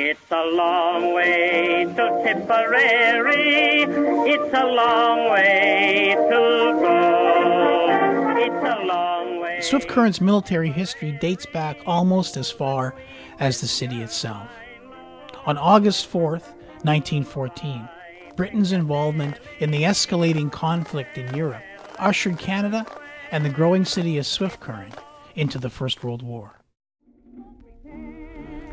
It's a long way to Tipperary. It's a long way to go. It's a long way. Swift Current's military history dates back almost as far as the city itself. On August 4th, 1914, Britain's involvement in the escalating conflict in Europe ushered Canada and the growing city of Swift Current into the First World War.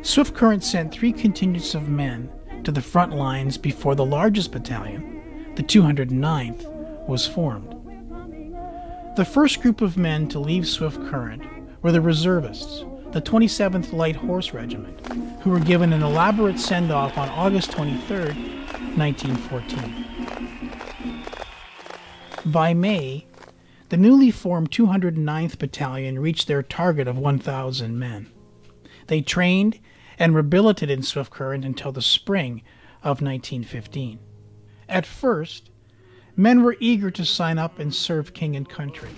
Swift Current sent 3 contingents of men to the front lines before the largest battalion, the 209th, was formed. The first group of men to leave Swift Current were the reservists, the 27th Light Horse Regiment, who were given an elaborate send-off on August 23, 1914. By May, the newly formed 209th Battalion reached their target of 1,000 men. They trained and were billeted in Swift Current until the spring of 1915. At first, men were eager to sign up and serve king and country,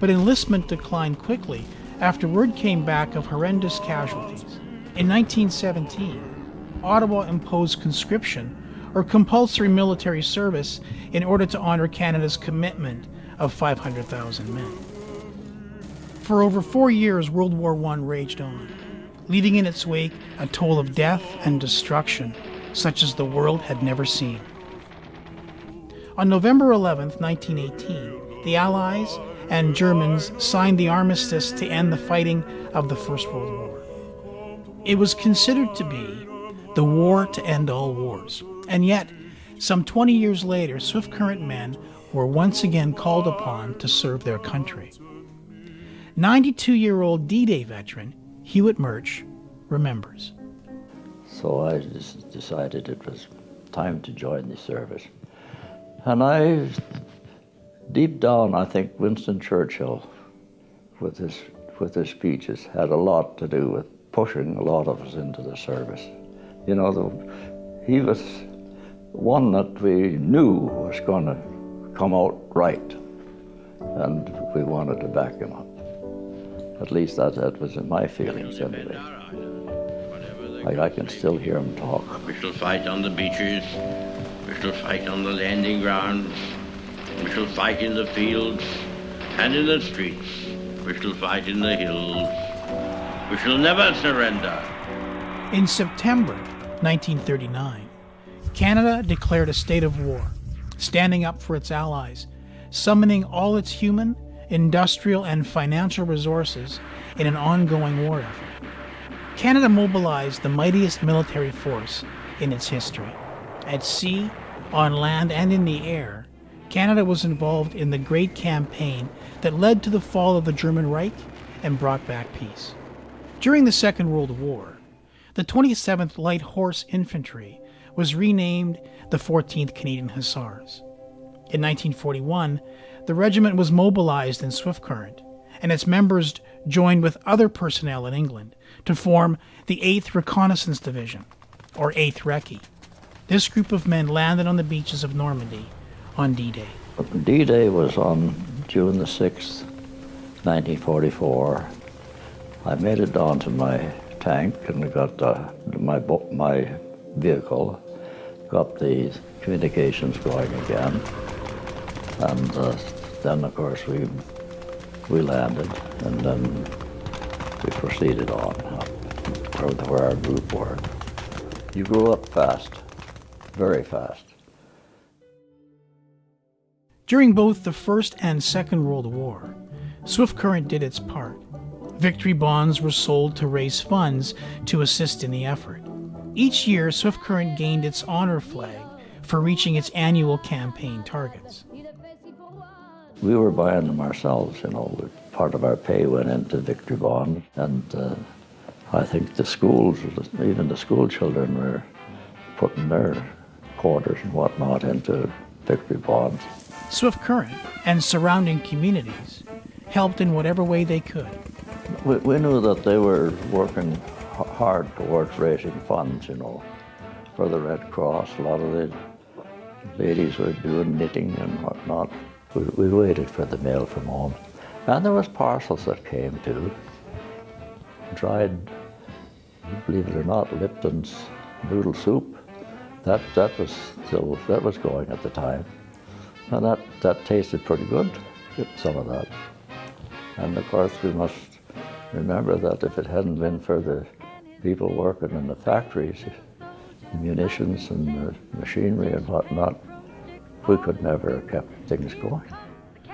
but enlistment declined quickly after word came back of horrendous casualties. In 1917, Ottawa imposed conscription or compulsory military service in order to honor Canada's commitment of 500,000 men. For over 4 years, World War I raged on, leaving in its wake a toll of death and destruction such as the world had never seen. On November 11, 1918, the Allies and Germans signed the armistice to end the fighting of the First World War. It was considered to be the war to end all wars, and yet, some 20 years later, Swift Current men were once again called upon to serve their country. 92-year-old D-Day veteran Hewitt Murch remembers. So I just decided it was time to join the service. And deep down, I think Winston Churchill, with his speeches, had a lot to do with pushing a lot of us into the service. You know, he was one that we knew was going to come out right, and we wanted to back him up. At least that was in my feelings anyway. I can still hear him talk. We shall fight on the beaches, we shall fight on the landing grounds, we shall fight in the fields and in the streets, we shall fight in the hills, we shall never surrender. In September 1939, Canada declared a state of war, standing up for its allies, summoning all its human, industrial, and financial resources in an ongoing war effort. Canada mobilized the mightiest military force in its history. At sea, on land, and in the air, Canada was involved in the great campaign that led to the fall of the German Reich and brought back peace. During the Second World War, the 27th Light Horse Infantry was renamed the 14th Canadian Hussars. In 1941, the regiment was mobilized in Swift Current, and its members joined with other personnel in England to form the 8th Reconnaissance Division, or 8th Recce. This group of men landed on the beaches of Normandy on D-Day. D-Day was on June the 6th, 1944. I made it down to my tank and got my vehicle, got the communications going again, and then of course we landed, and then we proceeded on up where our group were. You grew up fast, very fast. During both the First and Second World War, Swift Current did its part. Victory bonds were sold to raise funds to assist in the effort. Each year, Swift Current gained its honor flag for reaching its annual campaign targets. We were buying them ourselves, you know. Part of our pay went into victory bonds, and I think the schools, even the school children, were putting their quarters and whatnot into victory bonds. Swift Current and surrounding communities helped in whatever way they could. We knew that they were working hard towards raising funds, you know, for the Red Cross. A lot of the ladies were doing knitting and whatnot. We waited for the mail from home. And there was parcels that came, too. Dried, believe it or not, Lipton's noodle soup. That was going at the time, and that tasted pretty good. Some of that, and of course we must remember that if it hadn't been for the people working in the factories, the munitions and the machinery and whatnot, we could never have kept things going.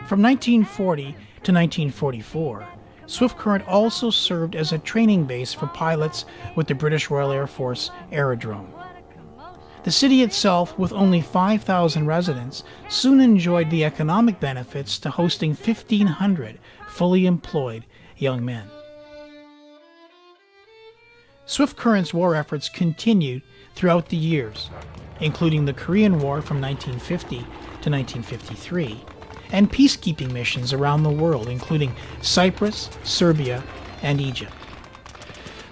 From 1940 to 1944, Swift Current also served as a training base for pilots with the British Royal Air Force Aerodrome. The city itself, with only 5,000 residents, soon enjoyed the economic benefits to hosting 1,500 fully employed young men. Swift Current's war efforts continued throughout the years, including the Korean War from 1950 to 1953, and peacekeeping missions around the world, including Cyprus, Serbia, and Egypt.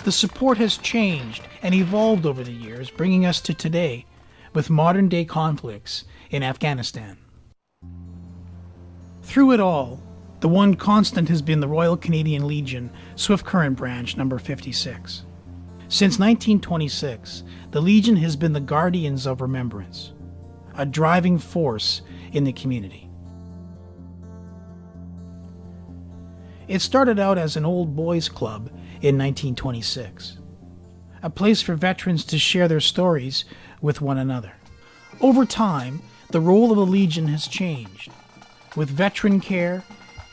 The support has changed and evolved over the years, bringing us to today with modern-day conflicts in Afghanistan. Through it all, the one constant has been the Royal Canadian Legion Swift Current Branch number 56. Since 1926, the Legion has been the guardians of remembrance, a driving force in the community. It started out as an old boys' club in 1926, a place for veterans to share their stories with one another. Over time, the role of the Legion has changed. With veteran care,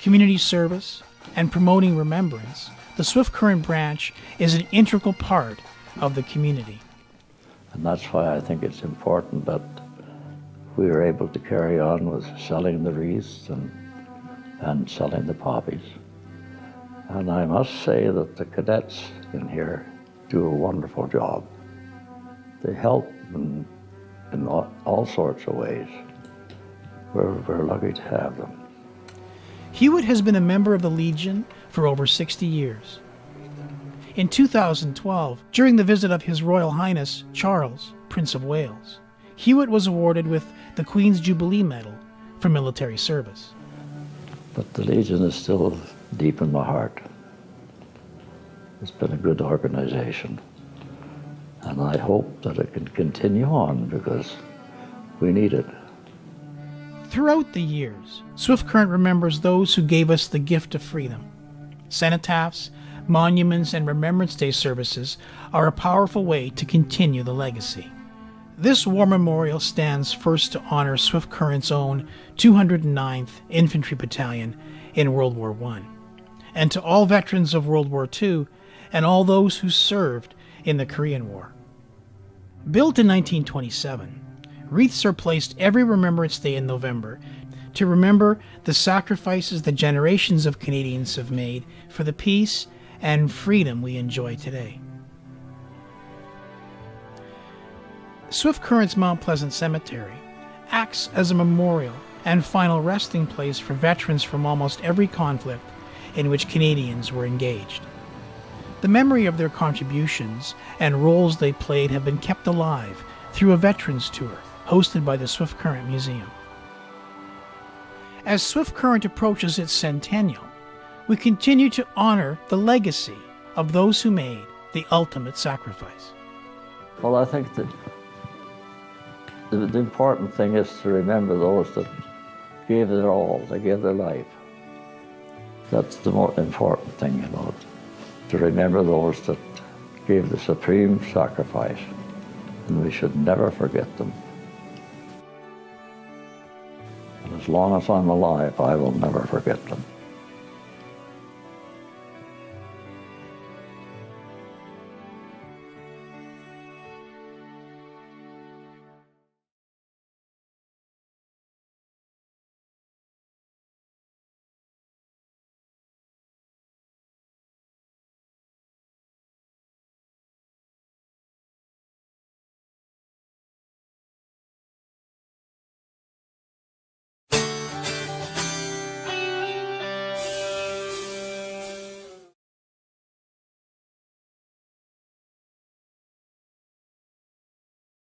community service, and promoting remembrance, the Swift Current Branch is an integral part of the community. And that's why I think it's important that we are able to carry on with selling the wreaths and selling the poppies. And I must say that the cadets in here do a wonderful job. They help in all sorts of ways. We're lucky to have them. Hewitt has been a member of the Legion for over 60 years. In 2012, during the visit of His Royal Highness Charles, Prince of Wales, Hewitt was awarded with the Queen's Jubilee Medal for military service. But the Legion is still deep in my heart. It's been a good organization. And I hope that it can continue on because we need it. Throughout the years, Swift Current remembers those who gave us the gift of freedom. Cenotaphs, monuments, and Remembrance Day services are a powerful way to continue the legacy. This war memorial stands first to honor Swift Current's own 209th Infantry Battalion in World War I, and to all veterans of World War II and all those who served in the Korean War. Built in 1927, wreaths are placed every Remembrance Day in November to remember the sacrifices that generations of Canadians have made for the peace and freedom we enjoy today. Swift Current's Mount Pleasant Cemetery acts as a memorial and final resting place for veterans from almost every conflict in which Canadians were engaged. The memory of their contributions and roles they played have been kept alive through a veterans tour hosted by the Swift Current Museum. As Swift Current approaches its centennial, we continue to honor the legacy of those who made the ultimate sacrifice. Well, I think that the important thing is to remember those that gave their all, they gave their life. That's the most important thing, to remember those that gave the supreme sacrifice, and we should never forget them. And as long as I'm alive, I will never forget them.